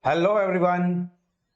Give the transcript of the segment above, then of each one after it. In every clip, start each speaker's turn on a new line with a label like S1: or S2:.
S1: Hello everyone.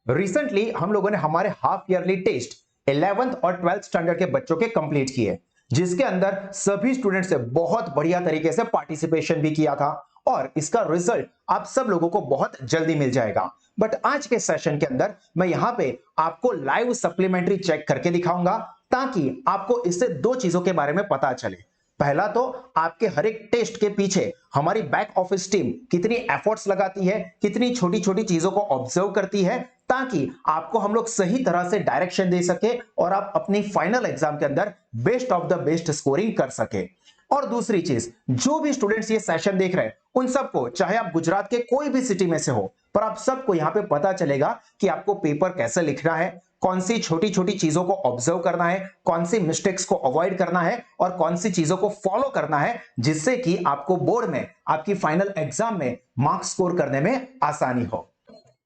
S1: Recently हम लोगों ने हमारे हाफ ईयरली टेस्ट 11th और 12th स्टैंडर्ड के बच्चों के कंप्लीट किए, जिसके अंदर सभी स्टूडेंट्स से बहुत बढ़िया तरीके से पार्टिसिपेशन भी किया था और इसका रिजल्ट आप सब लोगों को बहुत जल्दी मिल जाएगा। बट आज के सेशन के अंदर मैं यहां पे आपको लाइव सप्लीमेंट्री चेक करके दिखाऊंगा ताकि आपको इससे दो चीजों के बारे में पता चले। पहला तो आपके हर एक टेस्ट के पीछे हमारी बैक ऑफिस टीम कितनी एफर्ट्स लगाती है, कितनी छोटी छोटी चीजों को ऑब्जर्व करती है ताकि आपको हम लोग सही तरह से डायरेक्शन दे सके और आप अपनी फाइनल एग्जाम के अंदर best of the best scoring कर सके। और दूसरी चीज, जो भी स्टूडेंट्स ये सेशन देख रहे हैं उन सबको, चाहे आप गुजरात के कोई भी सिटी में से हो, पर आप सबको यहां पे पता चलेगा कि आपको पेपर कैसे लिखना है, कौन सी छोटी छोटी चीजों को ऑब्जर्व करना है, कौन सी मिस्टेक्स को अवॉइड करना है और कौन सी चीजों को फॉलो करना है, जिससे कि आपको बोर्ड में आपकी फाइनल एग्जाम में मार्क्स स्कोर करने में आसानी हो।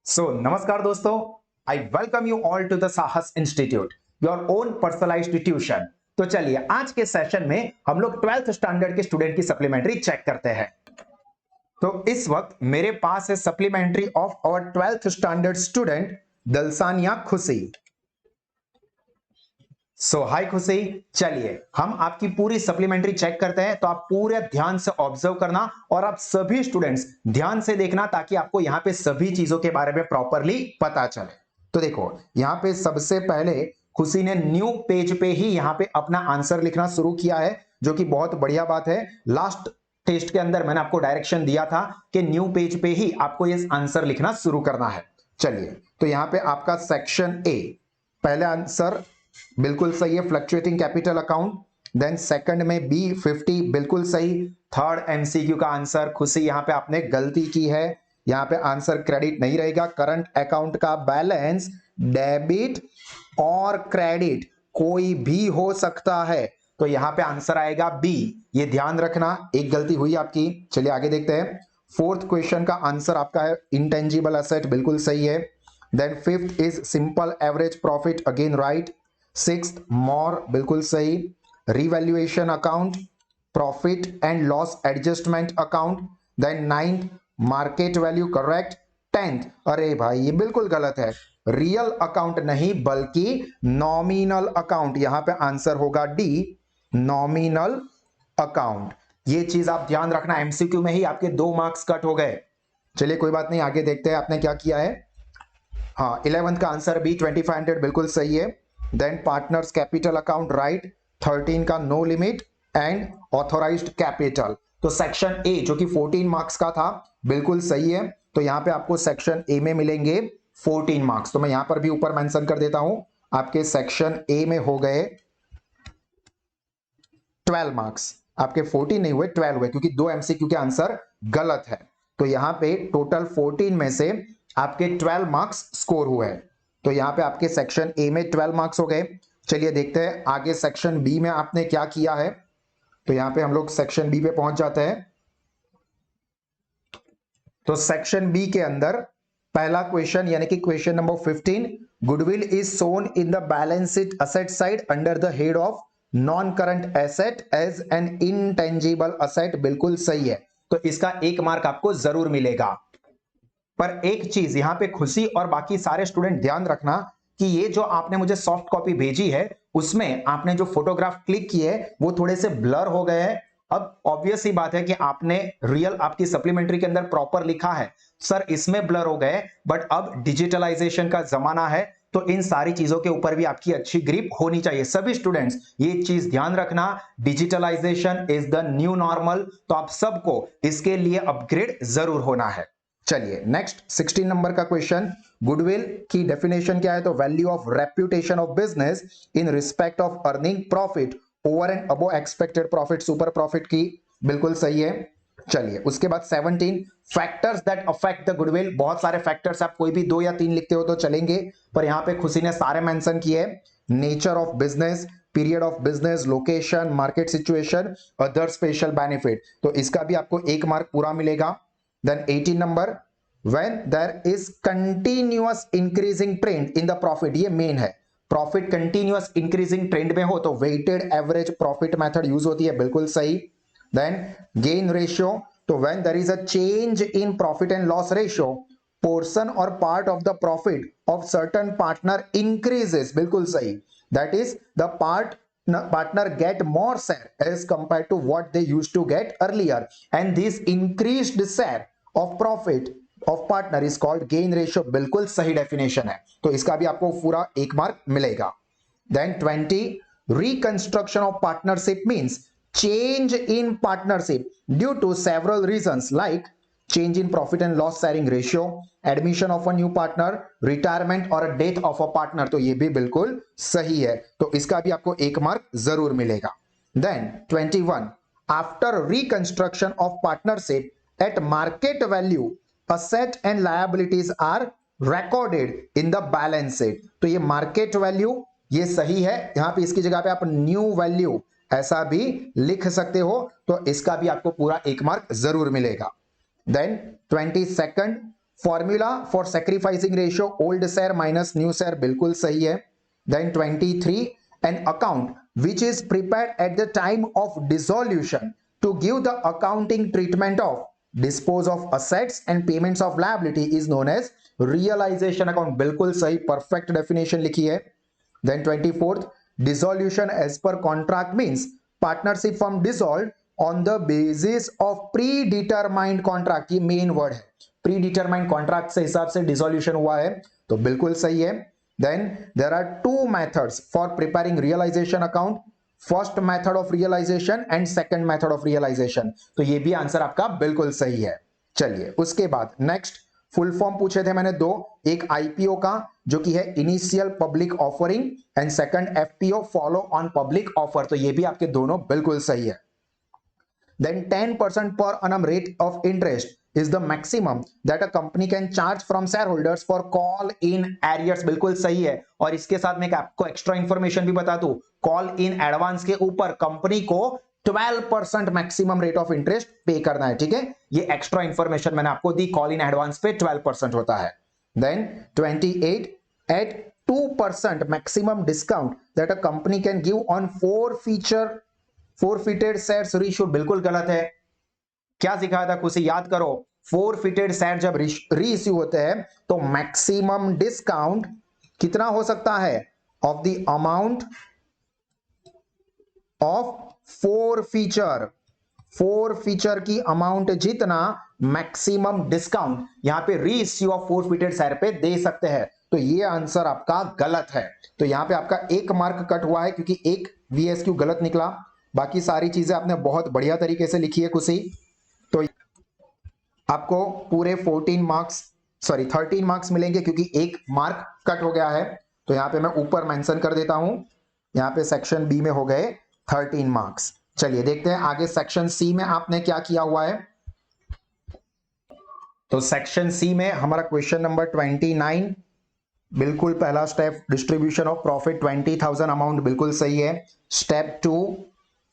S1: सो नमस्कार दोस्तों, I welcome you all to the Sahas institute, your own personalised tuition. तो चलिए आज के सेशन में हम लोग 12th स्टैंडर्ड के स्टूडेंट की सप्लीमेंट्री चेक करते हैं। तो इस वक्त मेरे पास है supplementary of our 12th standard student Dalsania Khushi. So हाय खुशी, चलिए हम आपकी पूरी सप्लीमेंट्री चेक करते हैं, तो आप पूरे ध्यान से ऑब्जर्व करना और आप सभी स्टूडेंट्स ध्यान से देखना ताकि आपको यहां पे सभी चीजों के बारे में प्रॉपरली पता चले। तो देखो यहां पे सबसे पहले खुशी ने न्यू पेज पे ही यहां पे अपना आंसर लिखना शुरू किया है, जो कि बहुत बढ़िया बात है। लास्ट टेस्ट के अंदर मैंने आपको डायरेक्शन दिया था कि न्यू पेज पे ही आपको ये आंसर लिखना शुरू करना है। चलिए तो यहां पे आपका सेक्शन ए, पहले आंसर बिल्कुल सही है, fluctuating capital account. Then second में बी 50 बिल्कुल सही। थर्ड एमसीक्यू का आंसर खुशी यहां पे आपने गलती की है, यहां पे आंसर क्रेडिट नहीं रहेगा। करंट अकाउंट का बैलेंस डेबिट और क्रेडिट कोई भी हो सकता है, तो यहां पे आंसर आएगा बी। ये ध्यान रखना, एक गलती हुई आपकी। चलिए आगे देखते हैं। फोर्थ क्वेश्चन का आंसर आपका है इंटेंजिबल असेट, बिल्कुल सही है। Then fifth is simple average profit, again right. Sixth more, बिल्कुल सही। Revaluation account, profit and loss adjustment account. Then ninth market value, correct. Tenth, अरे भाई ये बिल्कुल गलत है, रियल अकाउंट नहीं बल्कि नॉमिनल अकाउंट, यहां पे आंसर होगा डी, नॉमिनल अकाउंट। ये चीज आप ध्यान रखना, एमसीक्यू में ही आपके 2 मार्क्स कट हो गए। चलिए कोई बात नहीं, आगे देखते हैं आपने क्या किया है। हाँ 11th का आंसर बी 2500 बिल्कुल सही है। Then partners capital account, right. 13 का no limit and authorised capital. तो सेक्शन ए जो कि 14 मार्क्स का था बिल्कुल सही है, तो यहां पे आपको सेक्शन ए में मिलेंगे 14 मार्क्स। तो मैं यहां पर भी ऊपर मेंशन कर देता हूं, आपके सेक्शन ए में हो गए 12 मार्क्स। आपके 14 नहीं हुए, 12 हुए, क्योंकि 2 एमसीक्यू के आंसर गलत है। तो यहां पे टोटल 14 में से आपके 12 मार्क्स स्कोर हुए हैं, तो यहां पे आपके सेक्शन ए में 12 मार्क्स हो गए। चलिए देखते हैं आगे सेक्शन बी में आपने क्या किया है। तो यहां पे हम लोग सेक्शन बी पे पहुंच जाते हैं। तो सेक्शन बी के अंदर पहला क्वेश्चन यानी कि question number 15, goodwill is shown in the balance sheet asset side under the head of non current asset as an intangible asset, बिल्कुल सही है, तो इसका 1 मार्क आपको जरूर मिलेगा। पर एक चीज यहां पे खुशी और बाकी सारे स्टूडेंट ध्यान रखना कि ये जो आपने मुझे सॉफ्ट कॉपी भेजी है उसमें आपने जो फोटोग्राफ क्लिक किए वो थोड़े से ब्लर हो गए हैं। अब ऑब्वियस ही बात है कि आपने रियल आपकी सप्लीमेंट्री के अंदर प्रॉपर लिखा है, सर इसमें ब्लर हो गए, बट अब डिजिटलाइजेशन का जमाना है तो इन सारी चीजों के ऊपर भी आपकी अच्छी ग्रिप होनी चाहिए। सभी स्टूडेंट्स ये चीज ध्यान रखना, digitalisation is the new normal, तो आप सबको इसके लिए अपग्रेड जरूर होना है। चलिए नेक्स्ट 16 नंबर का क्वेश्चन, गुडविल की डेफिनेशन क्या है? तो value of reputation of business in respect of earning profit over and above expected profit, super profit की, बिल्कुल सही है। चलिए उसके बाद 17, factors that affect the goodwill, बहुत सारे फैक्टर्स, आप कोई भी 2 या 3 लिखते हो तो चलेंगे, पर यहां पे खुशी ने सारे मेंशन किए। Nature of business, period of business, location, market situation, other special benefit, तो इसका भी आपको 1 मार्क पूरा मिलेगा। Then 18 number, when there is continuous increasing trend in the profit, ये मेन है, प्रॉफिट कंटिन्यूअस इंक्रीजिंग ट्रेंड में हो तो weighted average profit method use होती है, बिल्कुल सही। देन गेन रेशियो, तो when there is a change in profit and loss ratio portion और part of the profit of certain partner increases, बिल्कुल सही, that is the partner get more share as compared to what they used to get earlier, and this increased share of profit of partner is called gain ratio, बिल्कुल सही definition है, तो इसका भी आपको पूरा 1 मार्क मिलेगा। Then 20, reconstruction of partnership means change in partnership due to several reasons like change in profit and loss sharing ratio, admission of a new partner, retirement और death of a partner, तो ये भी बिल्कुल सही है, तो इसका भी आपको 1 मार्क जरूर मिलेगा। Then 21, after reconstruction of partnership at market value, asset and liabilities are recorded in the balance sheet, तो ये market value ये सही है, यहां पे इसकी जगह पे आप न्यू वैल्यू ऐसा भी लिख सकते हो, तो इसका भी आपको पूरा 1 मार्क जरूर मिलेगा। Then 22nd, formula for sacrificing ratio old share minus new share, बिल्कुल सही है। Then 23, an account which is prepared at the time of dissolution to give the accounting treatment of dispose of assets and payments of liability is known as realization account, बिल्कुल सही, perfect definition लिखी है। Then 24th, dissolution as per contract means partnership firm dissolved on the basis of predetermined contract, ये main word है, predetermined contract से हिसाब से dissolution हुआ है, तो बिल्कुल सही है। Then there are two methods for preparing realization account, first method of realization and second method of realization, तो ये भी आंसर आपका बिल्कुल सही है। चलिए उसके बाद नेक्स्ट फुल फॉर्म पूछे थे मैंने दो, एक आईपीओ का जो कि है initial public offering and second FPO follow on public offer, तो ये भी आपके दोनों बिल्कुल सही है। Then 10% per annum rate of interest is the maximum that a company can charge from shareholders for call in arrears, बिल्कुल सही है। और इसके साथ मैं आपको एक्स्ट्रा इंफॉर्मेशन भी बता दूं, कॉल इन एडवांस के ऊपर कंपनी को 12% मैक्सिमम रेट ऑफ इंटरेस्ट पे करना है, ठीक है, ये एक्स्ट्रा इंफॉर्मेशन मैंने आपको दी, कॉल इन एडवांस पे 12% होता है। Then 28, at 2% maximum discount that a company can give on forfeited shares reissued, बिल्कुल गलत है। क्या सिखाया था कुछ याद करो, forfeited शेयर जब रीइश्यू होते हैं तो मैक्सिमम डिस्काउंट कितना हो सकता है, of the amount of four की अमाउंट जितना मैक्सिमम डिस्काउंट यहां पे रीइश्यू ऑफ forfeited शेयर पे दे सकते हैं, तो ये आंसर आपका गलत है, तो यहां पे आपका 1 मार्क कट हुआ है क्योंकि एक वीएसक्यू गलत निकला, बाकी सारी चीजें आपने बहुत बढ़िया तरीके से लिखी है कुछ ही, तो आपको पूरे 13 मार्क्स मिलेंगे क्योंकि 1 मार्क कट हो गया है, तो यहां पे मैं ऊपर मेंशन कर देता हूं, यहां पे सेक्शन बी में हो गए 13 मार्क्स। चलिए देखते हैं आगे सेक्शन सी में आपने क्या किया हुआ है। तो सेक्शन सी में हमारा क्वेश्चन नंबर 29, बिल्कुल पहला step distribution of profit 20,000 amount बिल्कुल सही है। स्टेप 2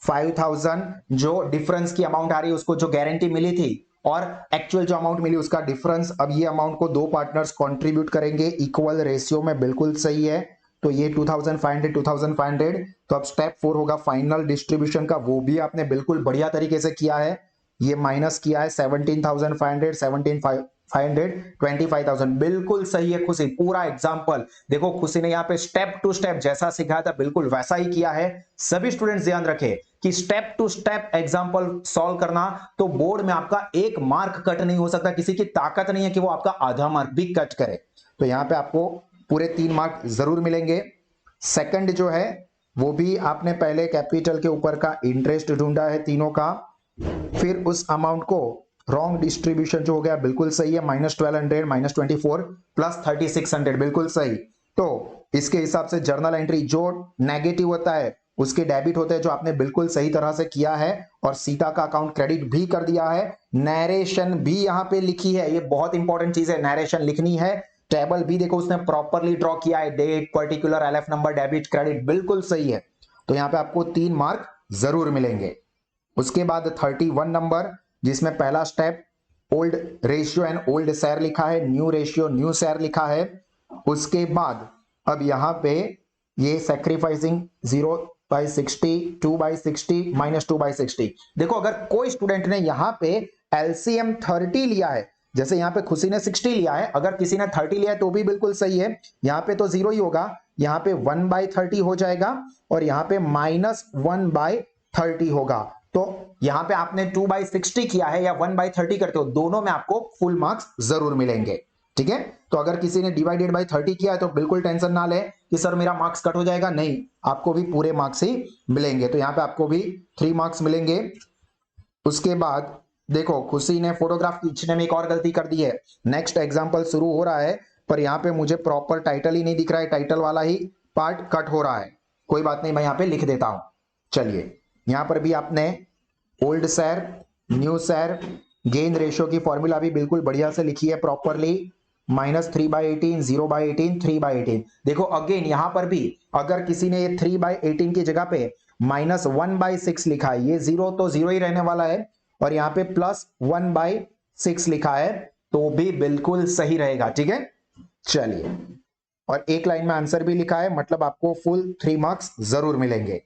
S1: 5,000 जो डिफरेंस की अमाउंट आ रही है उसको जो गारंटी मिली थी और एक्चुअल जो अमाउंट मिली उसका डिफरेंस, अब ये अमाउंट को दो पार्टनर्स कंट्रीब्यूट करेंगे इक्वल रेशियो में, बिल्कुल सही है, तो ये 2,500 तो अब स्टेप 4 होगा फाइनल डिस्ट्रीब्यूशन का, वो भी आपने बिल्कुल बढ़िया तरीके से किया है, ये माइनस किया है 17,500 25,000, बिल्कुल सही है खुशी, पूरा एग्जांपल देखो खुशी ने यहाँ पे स्टेप टू स्टेप जैसा सिखाया था बिल्कुल वैसा ही किया है। सभी स्टूडेंट्स ध्यान रखें कि step to step example solve करना, तो बोर्ड में आपका 1 मार्क कट नहीं हो सकता, किसी की ताकत नहीं है कि वो आपका आधा मार्क भी कट करे, तो यहां पे आपको पूरे 3 मार्क जरूर मिलेंगे। सेकंड जो है वो भी आपने पहले कैपिटल के ऊपर का इंटरेस्ट ढूंढा है तीनों का, फिर उस अमाउंट को रॉन्ग डिस्ट्रीब्यूशन जो हो गया बिल्कुल सही है, -1200 -24 +3600 बिल्कुल सही, तो इसके हिसाब से जर्नल एंट्री जो नेगेटिव होता है उसके डेबिट होते हैं, जो आपने बिल्कुल सही तरह से किया है, और सीता का अकाउंट क्रेडिट भी कर दिया है, नरेशन भी यहां पे लिखी है, ये बहुत इंपॉर्टेंट चीज है, नरेशन लिखनी है, टेबल भी देखो उसने प्रॉपरली ड्रॉ किया है, date particular LF number debit credit बिल्कुल सही है, तो यहां पे आपको 3 मार्क जरूर मिलेंगे। उसके बाद 31 नंबर जिसमें पहला step old ratio and old share लिखा है, न्यू रेशियो न्यू शेयर लिखा है, उसके बाद अब यहां पे ये सैक्रिफाइसिंग 0/60 2/60 -2/60, देखो अगर कोई स्टूडेंट ने यहां पे एलसीएम 30 लिया है जैसे यहाँ पे खुशी ने 60 लिया है, अगर किसी ने 30 लिया है तो भी बिल्कुल सही है। यहाँ पे तो 0 ही होगा, यहाँ पे 1/30 हो जाएगा और यहाँ पे -1/30 होगा। तो यहाँ पे आपने 2/60 किया है या 1/30 करते हो, दोनों में आपको फुल मार्क्स जरूर मिलेंगे। ठीक है, तो अगर किसी ने डिवाइडेड बाय 30 किया है तो बिल्कुल टेंशन ना ले कि सर मेरा मार्क्स कट हो जाएगा, नहीं, आपको भी पूरे मार्क्स ही मिलेंगे। तो यहाँ पे आपको भी 3 मार्क्स मिलेंगे। उसके बाद देखो, खुशी ने फोटोग्राफ खींचने में एक और गलती कर दी है। नेक्स्ट एग्जांपल शुरू हो रहा है, पर यहाँ पे मुझे प्रॉपर टाइटल ही नहीं दिख रहा है, टाइटल वाला ही पार्ट कट हो रहा है। कोई बात नहीं, मैं यहाँ पे लिख देता हूं। चलिए, यहाँ पर भी आपने old share, new share, gain ratio की फॉर्मूला भी बिल्कुल बढ़िया से लिखी है प्रॉपरली। -3/18, 0/18, 3/18। देखो अगेन यहाँ पर भी अगर किसी ने ये 3/18 की जगह पे -1/6 लिखा है, ये 0 तो 0 ही रहने वाला है, और यहाँ पे +1/6 लिखा है तो भी बिल्कुल सही रहेगा। ठीक है, चलिए, और एक लाइन में आंसर भी लिखा है, मतलब आपको फुल 3 मार्क्स जरूर मिलेंगे।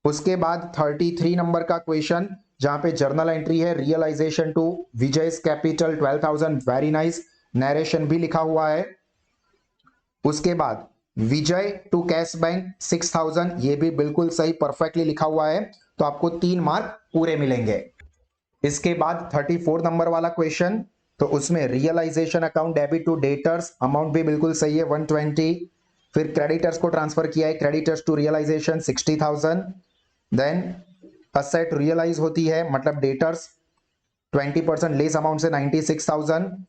S1: उसके बाद 33 नंबर का क्वेश्चन, जहां पे जर्नल एंट्री है, realisation to Vijay capital 12,000, very nice, narration भी लिखा हुआ है। उसके बाद विजय टू कैश बैंक 6,000, ये भी बिल्कुल सही परफेक्टली लिखा हुआ है, तो आपको 3 मार्क पूरे मिलेंगे। इसके बाद 34 नंबर वाला क्वेश्चन, तो उसमें realisation account debit to debtors, amount भी बिल्कुल सही है 120, फिर क्रेडिटर्स को ट्रांसफर किया है, creditors to realisation 60,000, then asset realise होती है, मतलब डेटर्स 20% लेस अमाउंट से 96,000,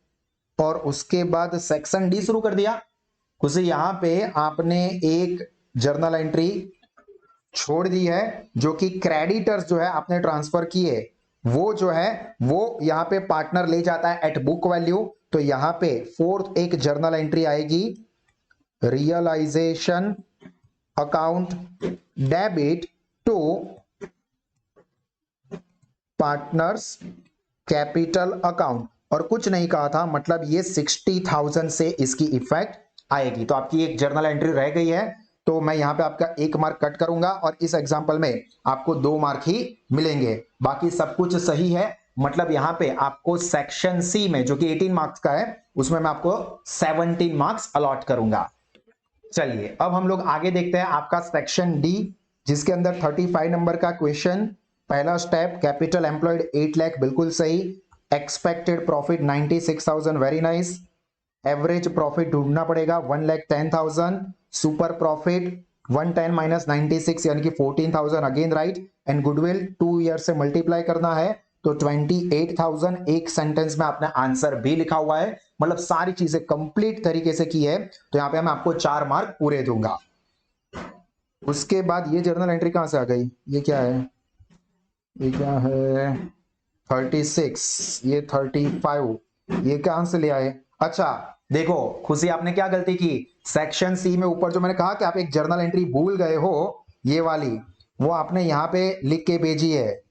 S1: और उसके बाद सेक्शन डी शुरू कर दिया। उसे यहां पे आपने एक जर्नल एंट्री छोड़ दी है, जो कि क्रेडिटर्स जो है आपने ट्रांसफर किए, वो जो है वो यहां पे पार्टनर ले जाता है एट बुक वैल्यू। तो यहां पे फोर्थ एक जर्नल एंट्री आएगी, realisation account debit to partners capital account, और कुछ नहीं कहा था, मतलब ये 60,000 से इसकी इफेक्ट आएगी। तो आपकी एक जर्नल एंट्री रह गई है, तो मैं यहां पे आपका 1 मार्क कट करूंगा और इस एग्जांपल में आपको 2 मार्क ही मिलेंगे। बाकी सब कुछ सही है, मतलब यहां पे आपको सेक्शन सी में जो कि 18 मार्क्स का है, उसमें मैं आपको 17 मार्क्स अलॉट करूंगा। चलिए, अब हम लोग आगे देखते हैं आपका सेक्शन डी, जिसके अंदर 35 नंबर का क्वेश्चन। पहला स्टेप, कैपिटल एम्प्लॉयड 8 लाख, बिल्कुल सही। Expected profit 96,000, very nice. Average profit ढूंढना पड़ेगा 1,10,000। सुपर प्रॉफिट 110 - 96 यानी कि 14,000, again right. And goodwill 2 year से मल्टीप्लाई करना है तो 28,000। एक सेंटेंस में आपने आंसर भी लिखा हुआ है, मतलब सारी चीजें कंप्लीट तरीके से की है, तो यहां पे मैं आपको 4 मार्क पूरे दूंगा। उसके बाद ये जर्नल एंट्री कहां से आ गई, ये क्या है, ये क्या है 36, ये 35, ये कहां से ले आए। अच्छा देखो खुशी, आपने क्या गलती की, सेक्शन सी में ऊपर जो मैंने कहा कि आप एक जर्नल एंट्री भूल गए हो, ये वाली, वो आपने यहां पे लिख के भेजी है।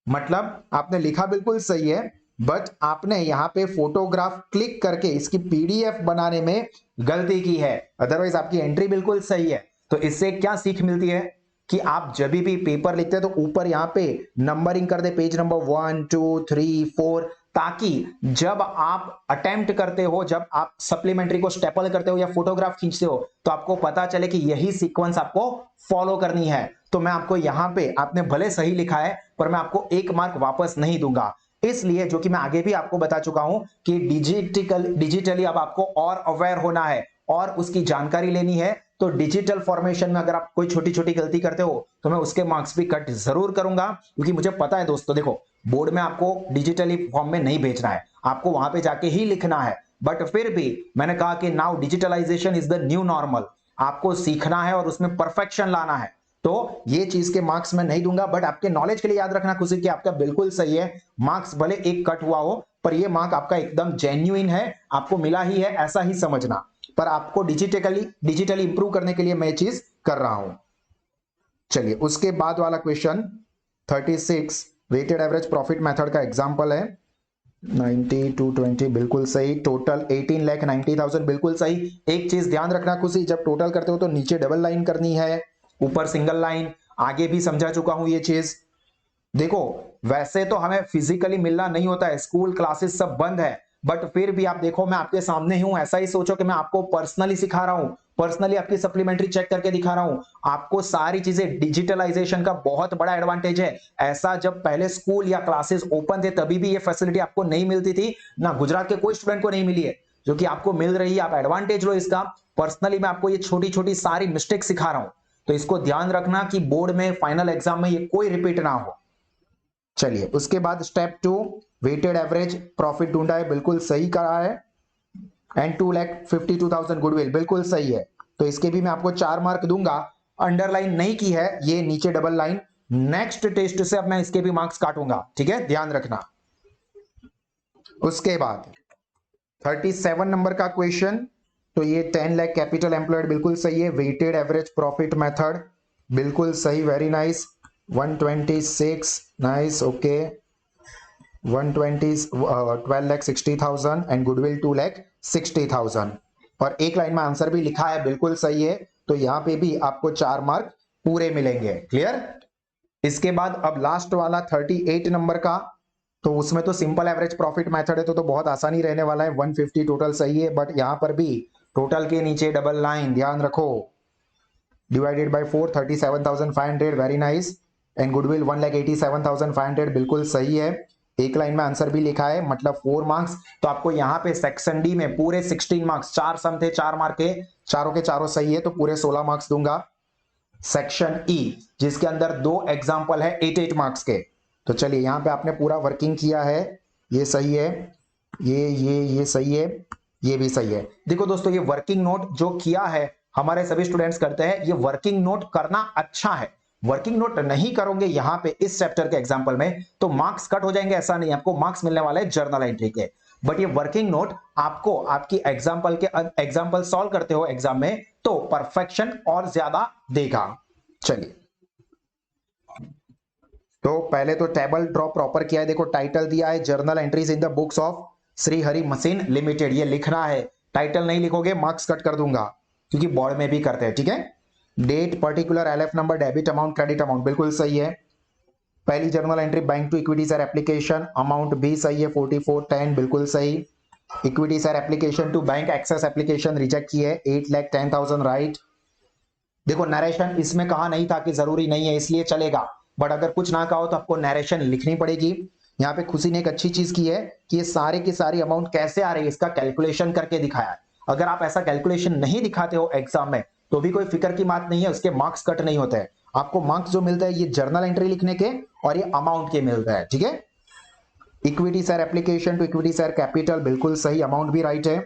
S1: मतलब आपने लिखा बिल्कुल सही है, बट आपने यहां पे फोटोग्राफ क्लिक करके इसकी पीडीएफ बनाने में गलती की है, अदरवाइज आपकी एंट्री बिल्कुल सही है। तो इससे क्या सीख मिलती है कि आप जब भी पेपर लिखते हैं तो ऊपर यहां पे नंबरिंग कर दे, पेज नंबर 1 2 3 4, ताकि जब आप अटेम्प्ट करते हो, जब आप सप्लीमेंट्री को स्टेपल करते हो या फोटोग्राफ खींचते हो, तो आपको पता चले कि यही सीक्वेंस आपको फॉलो करनी है। तो मैं आपको यहां पे, आपने भले सही लिखा है पर मैं आपको 1 मार्क वापस नहीं दूंगा, इसलिए जो कि मैं आगे भी आपको बता चुका हूं कि डिजिटली अब आपको और अवेयर होना है और उसकी जानकारी लेनी है। तो डिजिटल फॉर्मेशन में अगर आप कोई छोटी छोटी गलती करते हो तो मैं उसके मार्क्स भी कट जरूर करूंगा, क्योंकि मुझे पता है दोस्तों, देखो बोर्ड में आपको डिजिटली फॉर्म में नहीं भेजना है, आपको वहां पे जाके ही लिखना है। बट फिर भी मैंने कहा कि now digitalisation is the new normal, आपको सीखना है और उसमें परफेक्शन लाना है। तो ये चीज के मार्क्स मैं नहीं दूंगा, बट आपके नॉलेज के लिए याद रखना खुशी कि आपका बिल्कुल सही है, मार्क्स भले एक कट हुआ हो पर ये मार्क आपका एकदम जेन्युइन है, आपको मिला ही है ऐसा ही समझना, पर आपको डिजिटली इंप्रूव करने के लिए मैं चीज कर रहा हूं। चलिए, उसके बाद वाला question 36 weighted average profit method का एग्जांपल है। 90 to 20 बिल्कुल सही। टोटल 18,90,000 बिल्कुल सही। एक चीज ध्यान रखना खुशी, जब टोटल करते हो तो नीचे डबल लाइन करनी है, ऊपर सिंगल लाइन, आगे भी समझा चुका हूं ये चीज। देखो वैसे तो हमें फिजिकली मिलना नहीं होता है, स्कूल क्लासेस सब बंद है, बट फिर भी आप देखो मैं आपके सामने ही हूं, ऐसा ही सोचो कि मैं आपको पर्सनली सिखा रहा हूं, पर्सनली आपकी सप्लीमेंट्री चेक करके दिखा रहा हूं। आपको सारी चीजें, डिजिटलाइजेशन का बहुत बड़ा एडवांटेज है। ऐसा जब पहले स्कूल या क्लासेस ओपन थे तभी भी ये फैसिलिटी आपको नहीं मिलती थी ना, गुजरात के कोई स्टूडेंट को नहीं मिली है, जो कि आपको मिल रही है। आप एडवांटेज लो इसका। पर्सनली मैं आपको ये छोटी छोटी सारी मिस्टेक सिखा रहा हूं, तो इसको ध्यान रखना कि बोर्ड में, फाइनल एग्जाम में ये कोई रिपीट ना हो। चलिए उसके बाद स्टेप 2, वेटेड एवरेज प्रॉफिट ढूंढा है, बिल्कुल सही करा है। एंड 2,52,000 गुडविल, बिल्कुल सही है। तो इसके भी मैं आपको 4 मार्क दूंगा। अंडरलाइन नहीं की है, ये नीचे डबल लाइन। नेक्स्ट टेस्ट से अब मैं इसके भी मार्क्स काटूंगा, ठीक है, ध्यान रखना। उसके बाद 37 नंबर का क्वेश्चन, तो ये 10 लाख कैपिटल एम्प्लॉयड, बिल्कुल सही है। वेटेड एवरेज प्रॉफिट मेथड, बिल्कुल सही, very nice. 126, nice, okay. 120, 12,60,000 and goodwill 2,60,000। और एक लाइन में आंसर भी लिखा है, बिल्कुल सही है। तो यहां पे भी आपको 4 मार्क पूरे मिलेंगे, क्लियर। इसके बाद अब लास्ट वाला 38 नंबर का, तो उसमें तो सिंपल एवरेज प्रॉफिट मेथड है, तो बहुत आसानी रहने वाला है। 150 टोटल सही है, बट यहां पर भी टोटल के नीचे डबल लाइन, ध्यान रखो। Divided by 4, 37,500, very nice. And goodwill 1,87,500, बिल्कुल सही है। एक लाइन में आंसर भी लिखा है, मतलब 4 मार्क्स। तो आपको यहाँ पे सेक्शन डी में पूरे 16 मार्क्स, 4 सम थे, 4 मार्क के, चारों के चारों सही है, तो पूरे 16 मार्क्स दूंगा। सेक्शन ई, जिसके अंदर 2 एग्जाम्पल है 8 मार्क्स के, तो चलिए यहाँ पे आपने पूरा वर्किंग किया है, ये सही है, ये सही है, ये भी सही है। देखो दोस्तों, ये वर्किंग नोट जो किया है हमारे सभी स्टूडेंट्स करते हैं, ये वर्किंग नोट करना अच्छा है। वर्किंग नोट नहीं करोगे यहाँ पे इस चैप्टर के एग्जाम्पल में तो मार्क्स कट हो जाएंगे, ऐसा नहीं, आपको मार्क्स मिलने वाले हैं जर्नल एंट्री के। बट ये वर्किंग नोट आपको आपकी एग्जाम्पल सॉल्व करते हो एग्जाम में तो परफेक्शन और ज्यादा देगा। चलिए, तो पहले तो टेबल ड्रॉ प्रॉपर किया है। देखो टाइटल दिया है, journal entries in the books of Shri Hari machine limited, ये लिखना है। टाइटल नहीं लिखोगे मार्क्स कट कर दूंगा, क्योंकि बोर्ड में भी करते हैं, ठीक है। Date, particular, LF number, debit amount, credit amount, बिल्कुल सही है। पहली journal entry bank to equity share application, amount भी सही है, 4410, बिल्कुल सही। Equity share application to bank excess application reject की है, 8,10,000, राइट। देखो नरेशन इसमें कहा नहीं था कि जरूरी नहीं है, इसलिए चलेगा, बट अगर कुछ ना कहो तो आपको नरेशन लिखनी पड़ेगी। यहाँ पे खुशी ने एक अच्छी चीज की है कि ये सारे की सारी अमाउंट कैसे आ रही है इसका कैलकुलेशन करके दिखाया है। अगर आप ऐसा कैलकुलेशन नहीं दिखाते हो एग्जाम में तो भी कोई फिक्र की बात नहीं है, उसके मार्क्स कट नहीं होते हैं। आपको मार्क्स जो मिलता है ये जर्नल एंट्री लिखने के और ये अमाउंट के मिलता है, ठीक है। Equity share application to equity share capital, बिल्कुल सही, अमाउंट भी राइट है।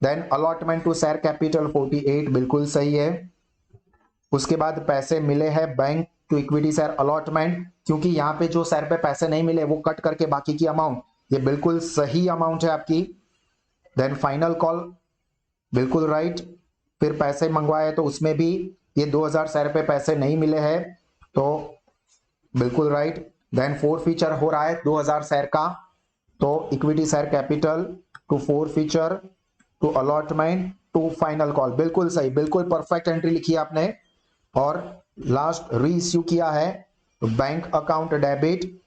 S1: Then allotment to share capital 48, बिल्कुल सही है। उसके बाद पैसे मिले हैं bank to equity share allotment, क्योंकि यहाँ पे जो शेयर पे पैसे नहीं मिले वो कट करके बाकी की अमाउंट, ये बिल्कुल सही अमाउंट है आपकी। देन फाइनल कॉल, बिल्कुल राइट। फिर पैसे मंगवाए तो उसमें भी ये 2,000 शेयर पे पैसे नहीं मिले हैं, तो बिल्कुल राइट। देन फोर फीचर हो रहा है 2,000 शेयर का, तो equity share capital to forfeiture to allotment to final call, बिल्कुल सही, बिल्कुल परफेक्ट एंट्री लिखी है आपने। और लास्ट रीइश्यू किया है bank account debit,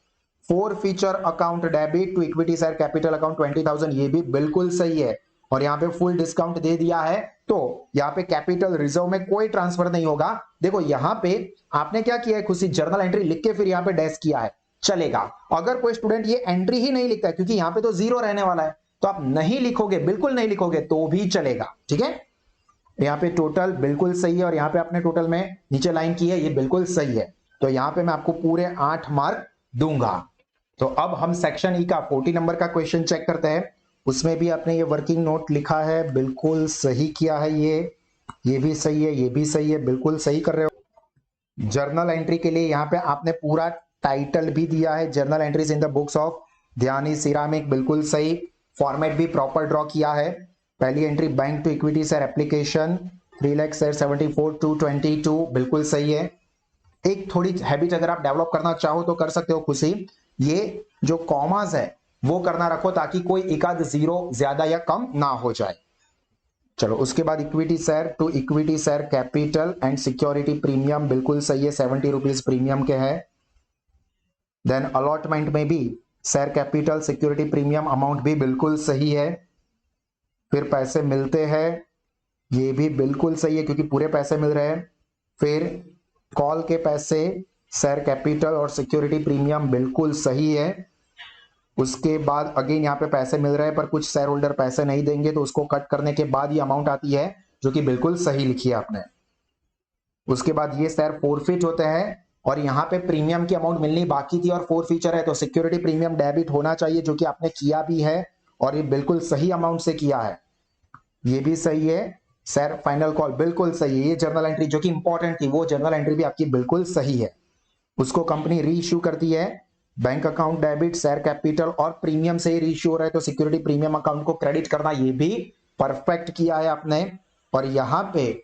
S1: forfeiture account debit to equity share capital account 20,000, ये भी बिल्कुल सही है। और यहाँ पे फुल डिस्काउंट दे दिया है, तो यहाँ पे कैपिटल रिजर्व में कोई ट्रांसफर नहीं होगा। देखो यहाँ पे आपने क्या किया है, खुशी जर्नल एंट्री लिख के फिर यहाँ पे डैश किया है, चलेगा। अगर कोई स्टूडेंट ये एंट्री ही नहीं लिखता है, क्योंकि यहाँ पे तो जीरो रहने वाला है, तो आप नहीं लिखोगे, बिल्कुल नहीं लिखोगे तो भी चलेगा, ठीक है। यहाँ पे टोटल बिल्कुल सही है और यहाँ पे आपने टोटल में नीचे लाइन की है, ये बिल्कुल सही है। तो यहाँ पे मैं आपको पूरे 8 मार्क दूंगा। तो अब हम सेक्शन ई का 40 नंबर का क्वेश्चन चेक करते हैं। उसमें भी आपने ये वर्किंग नोट लिखा है, बिल्कुल सही किया है, ये भी सही है, ये भी सही है, बिल्कुल सही कर रहे हो। जर्नल एंट्री के लिए यहाँ पे आपने पूरा टाइटल भी दिया है, journal entries in the books of Dhyani ceramic, बिल्कुल सही। फॉर्मेट भी प्रॉपर ड्रॉ किया है। पहली entry bank to equity share application 3,74,222, बिल्कुल सही है। एक थोड़ी हैबिट अगर आप डेवलप करना चाहो तो कर सकते हो खुशी, ये जो कॉमास है वो करना रखो ताकि कोई एकाध जीरो ज्यादा या कम ना हो जाए। चलो उसके बाद equity share to equity share capital and security premium, बिल्कुल सही है, 70 रुपीज प्रीमियम के है। देन अलॉटमेंट में भी share capital security premium amount भी बिल्कुल सही है। फिर पैसे मिलते हैं, ये भी बिल्कुल सही है क्योंकि पूरे पैसे मिल रहे हैं। फिर कॉल के पैसे, शेयर कैपिटल और सिक्योरिटी प्रीमियम बिल्कुल सही है। उसके बाद अगेन यहाँ पे पैसे मिल रहे हैं पर कुछ शेयर होल्डर पैसे नहीं देंगे तो उसको कट करने के बाद ये अमाउंट आती है जो कि बिल्कुल सही लिखी है आपने। उसके बाद ये शेयर फोरफिट होते हैं और यहाँ पे प्रीमियम की अमाउंट मिलनी बाकी थी और फोर फीचर है तो सिक्योरिटी प्रीमियम डेबिट होना चाहिए जो कि आपने किया भी है और ये बिल्कुल सही अमाउंट से किया है, ये भी सही है। शेयर फाइनल कॉल बिल्कुल सही है। ये जर्नल एंट्री जो कि इंपॉर्टेंट थी वो जर्नल एंट्री भी आपकी बिल्कुल सही है। उसको कंपनी री इश्यू करती है, bank account debit, share capital और प्रीमियम से ही री इश्यू हो रहा है तो सिक्योरिटी प्रीमियम अकाउंट को क्रेडिट करना ये भी परफेक्ट किया है आपने। और यहां पे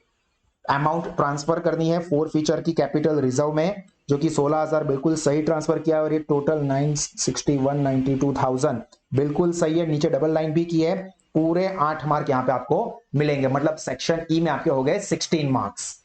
S1: अमाउंट ट्रांसफर करनी है फोर फीचर की कैपिटल रिजर्व में जो कि 16,000 बिल्कुल सही ट्रांसफर किया है और ये टोटल 961,92,000 बिल्कुल सही है। नीचे डबल लाइन भी की है, पूरे 8 मार्क यहाँ पे आपको मिलेंगे, मतलब सेक्शन ई में आपके हो गए 16 मार्क्स।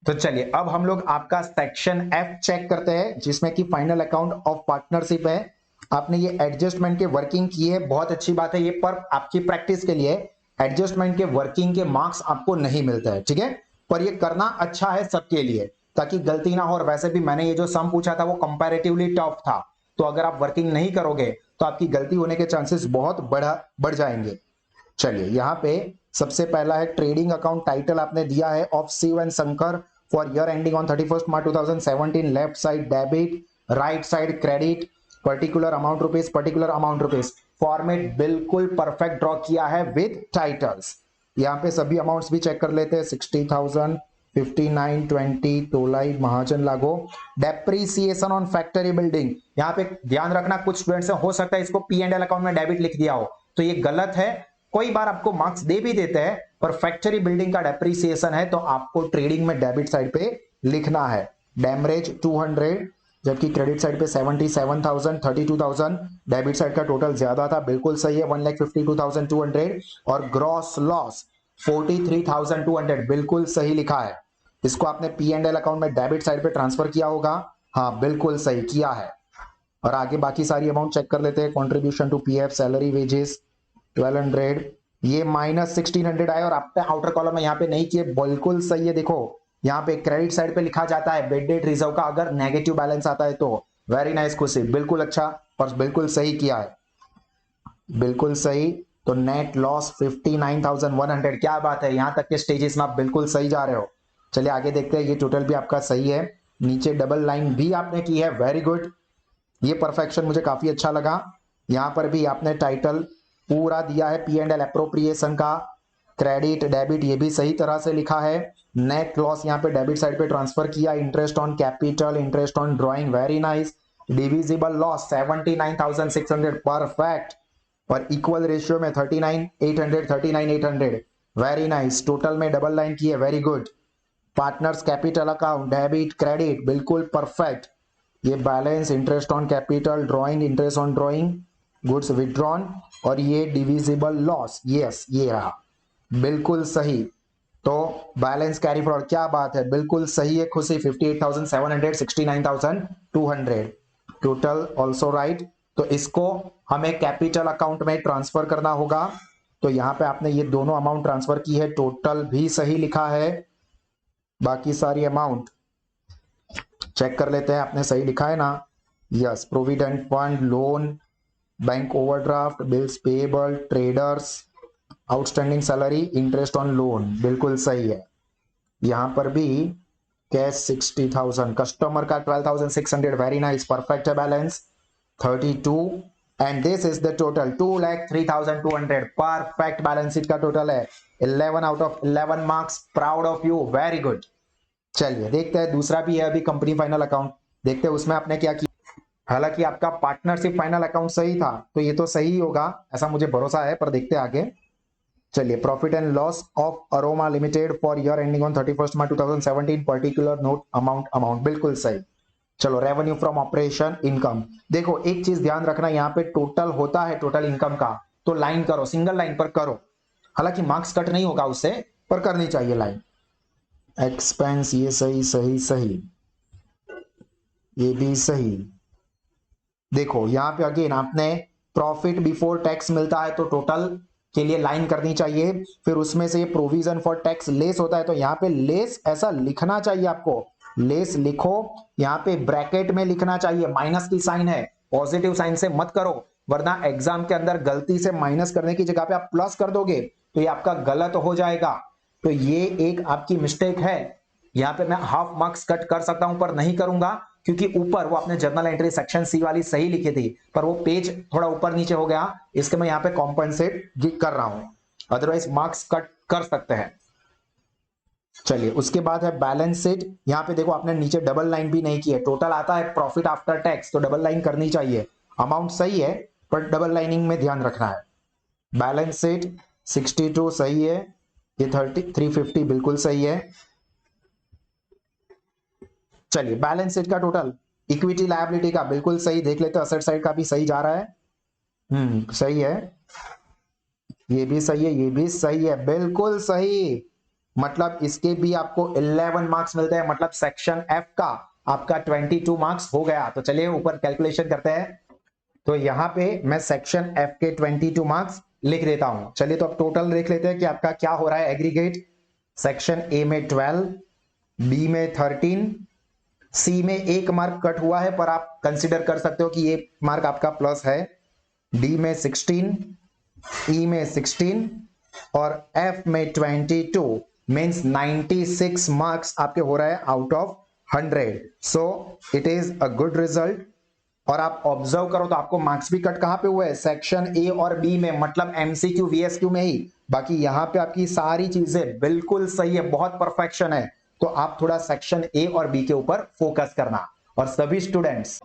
S1: तो चलिए अब हम लोग आपका सेक्शन एफ चेक करते हैं जिसमें कि फाइनल अकाउंट ऑफ पार्टनरशिप है। आपने ये एडजस्टमेंट के वर्किंग की है, बहुत अच्छी बात है ये, पर आपकी प्रैक्टिस के लिए एडजस्टमेंट के वर्किंग के मार्क्स आपको नहीं मिलते हैं, ठीक है, पर ये करना अच्छा है सबके लिए ताकि गलती ना हो। और वैसे भी मैंने ये जो सम पूछा था वो कंपैरेटिवली टफ था, तो अगर आप वर्किंग नहीं करोगे तो आपकी गलती होने के चांसेस बहुत बढ़ जाएंगे। चलिए यहाँ पे सबसे पहला है ट्रेडिंग अकाउंट, टाइटल आपने दिया है of Shiv and Shankar for year ending on 31 March 2017, left side debit, right side credit, particular amount rupees. Format बिल्कुल परफेक्ट ड्रॉ किया है विद टाइटल्स। यहाँ पे सभी अमाउंट्स भी चेक कर लेते हैं। 60,000, 5920 तोलाई महाजन लागो। डेप्रीसिएशन ऑन फैक्ट्री बिल्डिंग, यहाँ पे ध्यान रखना कुछ स्टूडेंट्स हो सकता है इसको पी एंड एल अकाउंट में डेबिट लिख दिया हो तो ये गलत है। कोई बार आपको मार्क्स दे भी देते हैं पर फैक्ट्री बिल्डिंग का डेप्रीसिएशन है तो आपको ट्रेडिंग में डेबिट साइड पे लिखना है। डैमरेज 200 जबकि क्रेडिट साइड पे 77,000, 32,000 डेबिट साइड का टोटल ज्यादा था, बिल्कुल सही है 1,52,200। और ग्रॉस लॉस 43,200 बिल्कुल सही लिखा है। इसको आपने पी एंड एल अकाउंट में डेबिट साइड पे ट्रांसफर किया होगा, हाँ बिल्कुल सही किया है। और आगे बाकी सारी अमाउंट चेक कर लेते हैं। Contribution to PF, salary, wages 1200, ये -1600 आए और आपने आउटर कॉलम में यहाँ पे नहीं किए, बिल्कुल सही है। देखो यहाँ पे क्रेडिट साइड पे लिखा जाता है बेड डेट रिजर्व का अगर नेगेटिव बैलेंस आता है तो। वेरी नाइस खुशी, बिल्कुल अच्छा और बिल्कुल सही किया है, बिल्कुल सही। तो नेट लॉस 59,100, क्या बात है, यहां तक के स्टेजेस में आप बिल्कुल सही जा रहे हो। चलिए आगे देखते हैं, ये टोटल भी आपका सही है। नीचे डबल लाइन भी आपने की है, वेरी गुड, ये परफेक्शन मुझे काफी अच्छा लगा। यहां पर भी आपने टाइटल पूरा दिया है पी एंड एल एप्रोप्रिएशन का, क्रेडिट डेबिट ये भी सही तरह से लिखा है। नेट लॉस यहाँ पे डेबिट साइड पे ट्रांसफर किया, interest on capital, interest on drawing, very nice. Divisible loss 79,600 perfect और इक्वल रेशियो में 39,800 वेरी नाइस। टोटल में डबल लाइन की है, very good. Partners capital account debit credit बिल्कुल परफेक्ट। ये balance, interest on capital, drawing, interest on drawing, goods withdrawn और ये divisible loss, yes ये रहा बिल्कुल सही। तो बैलेंस कैरी फॉरवर्ड, क्या बात है, बिल्कुल सही है खुशी। 58,700, 69,200 टोटल ऑल्सो राइट। तो इसको हमें कैपिटल अकाउंट में ट्रांसफर करना होगा, तो यहां पे आपने ये दोनों अमाउंट ट्रांसफर की है, टोटल भी सही लिखा है। बाकी सारी अमाउंट चेक कर लेते हैं, आपने सही लिखा है ना, yes. Provident fund, loan, bank overdraft, bills payable, traders, outstanding salary, interest on loan बिल्कुल सही है। यहां पर भी कैश 60,000, कस्टमर का 12,600, वेरी नाइस, परफेक्ट है balance 32 and this is the total 2,03,200 perfect balance sheet का टोटल है। 11 out of 11 marks, proud of you, very good. चलिए देखते हैं दूसरा भी है अभी कंपनी फाइनल अकाउंट, देखते हैं उसमें आपने क्या किया। हालांकि आपका पार्टनरशिप फाइनल अकाउंट सही था तो ये तो सही होगा ऐसा मुझे भरोसा है, पर देखते हैं आगे। चलिए profit and loss of aroma limited for year ending on 31 March 2017, particular note amount बिल्कुल सही। चलो रेवेन्यू फ्रॉम ऑपरेशन, इनकम, देखो एक चीज ध्यान रखना, यहाँ पे टोटल होता है टोटल इनकम का, तो लाइन करो, सिंगल लाइन पर करो, हालांकि मार्क्स कट नहीं होगा उससे पर करनी चाहिए लाइन। एक्सपेंस ये सही सही सही, ये भी सही, देखो यहाँ पे अगेन आपने प्रॉफिट बिफोर टैक्स मिलता है तो टोटल के लिए लाइन करनी चाहिए, फिर उसमें से प्रोविजन फॉर टैक्स लेस होता है तो यहाँ पे लेस ऐसा लिखना चाहिए आपको, लेस लिखो, यहाँ पे ब्रैकेट में लिखना चाहिए, माइनस की साइन है, पॉजिटिव साइन से मत करो, वरना एग्जाम के अंदर गलती से माइनस करने की जगह पे आप प्लस कर दोगे तो ये आपका गलत हो जाएगा। तो ये एक आपकी मिस्टेक है। यहाँ पे मैं हाफ मार्क्स कट कर सकता हूं पर नहीं करूंगा, क्योंकि ऊपर वो आपने जर्नल एंट्री सेक्शन सी वाली सही लिखी थी पर वो पेज थोड़ा ऊपर नीचे हो गया, इसके मैं यहाँ पे कॉम्पनसेट कर रहा हूं, अदरवाइज मार्क्स कट कर सकते हैं। चलिए उसके बाद है बैलेंस शीट। यहाँ पे देखो आपने नीचे डबल लाइन भी नहीं की है, टोटल आता है प्रॉफिट आफ्टर टैक्स तो डबल लाइन करनी चाहिए, अमाउंट सही है पर डबल लाइनिंग में ध्यान रखना है। बैलेंस शीट 62 सही है, ये 350 बिल्कुल सही है। चलिए बैलेंस शीट का टोटल इक्विटी लायबिलिटी का बिल्कुल सही, देख लेते असेट साइड का भी सही जा रहा है, सही है, ये भी सही है, ये भी सही है, बिल्कुल सही। मतलब इसके भी आपको 11 मार्क्स मिलते हैं, मतलब सेक्शन एफ का आपका 22 मार्क्स हो गया। तो चलिए ऊपर कैलकुलेशन करते हैं, तो यहां पे मैं सेक्शन एफ के 22 मार्क्स लिख देता हूं। चलिए तो अब टोटल देख लेते हैं कि आपका क्या हो रहा है एग्रीगेट। सेक्शन ए में 12, बी में 13, सी में 1 मार्क कट हुआ है पर आप कंसिडर कर सकते हो कि ये मार्क आपका प्लस है, डी में 16, ई में 16 और एफ में 22 मींस 96 मार्क्स आपके हो रहा है out of 100। So it is a good result. और आप ऑब्जर्व करो तो आपको मार्क्स भी कट कहां पे हुए हैं, सेक्शन ए और बी में, मतलब एमसीक्यू वीएसक्यू में ही। बाकी यहां पे आपकी सारी चीजें बिल्कुल सही है, बहुत परफेक्शन है। तो आप थोड़ा सेक्शन ए और बी के ऊपर फोकस करना। और सभी स्टूडेंट्स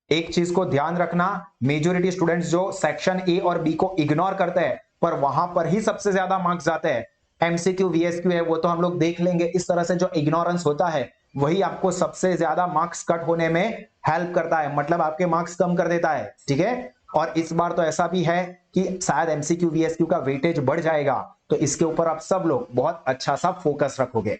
S1: एक चीज को ध्यान रखना, मेजोरिटी स्टूडेंट्स जो सेक्शन ए और बी को इग्नोर करते हैं पर वहां पर ही सबसे ज्यादा मार्क्स जाते हैं। एमसीक्यू वीएसक्यू है वो तो हम लोग देख लेंगे, इस तरह से जो इग्नोरेंस होता है वही आपको सबसे ज्यादा मार्क्स कट होने में हेल्प करता है, मतलब आपके मार्क्स कम कर देता है, ठीक है। और इस बार तो ऐसा भी है कि शायद एमसीक्यू वीएसक्यू का वेटेज बढ़ जाएगा, तो इसके ऊपर आप सब लोग बहुत अच्छा सा फोकस रखोगे।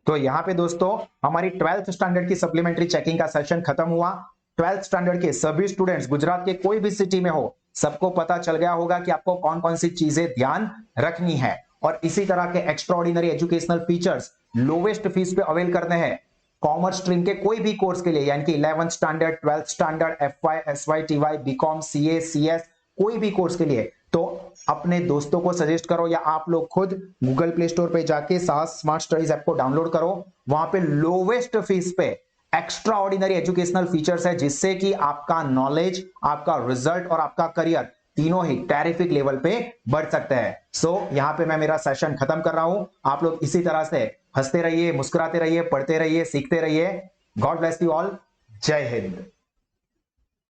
S1: तो यहाँ पे दोस्तों हमारी 12th स्टैंडर्ड की सप्लीमेंट्री चेकिंग का सेशन खत्म हुआ। 12th स्टैंडर्ड के सभी स्टूडेंट्स गुजरात के कोई भी सिटी में हो, सबको पता चल गया होगा कि आपको कौन कौन सी चीजें ध्यान रखनी है। और इसी तरह के extraordinary educational features lowest fees पे अवेल करने हैं कॉमर्स स्ट्रीम के कोई भी कोर्स के लिए, यानी कि 11th standard, 12th standard, FY, SY, TY, BCom, CA, CS, कोई भी कोर्स के लिए। तो अपने दोस्तों को सजेस्ट करो या आप लोग खुद गूगल प्ले स्टोर पे जाके साहस स्मार्ट स्टडीज ऐप को डाउनलोड करो, वहां पे लोवेस्ट फीस पे एक्स्ट्रा ऑर्डिनरी एजुकेशनल फीचर्स है, जिससे कि आपका नॉलेज, आपका रिजल्ट और आपका करियर तीनों ही टेरिफिक लेवल पे बढ़ सकते हैं। सो यहां पे मैं मेरा सेशन खत्म कर रहा हूं। आप लोग इसी तरह से हंसते रहिए, मुस्कुराते रहिए, पढ़ते रहिए, सीखते रहिए। God bless you all. जय हिंद।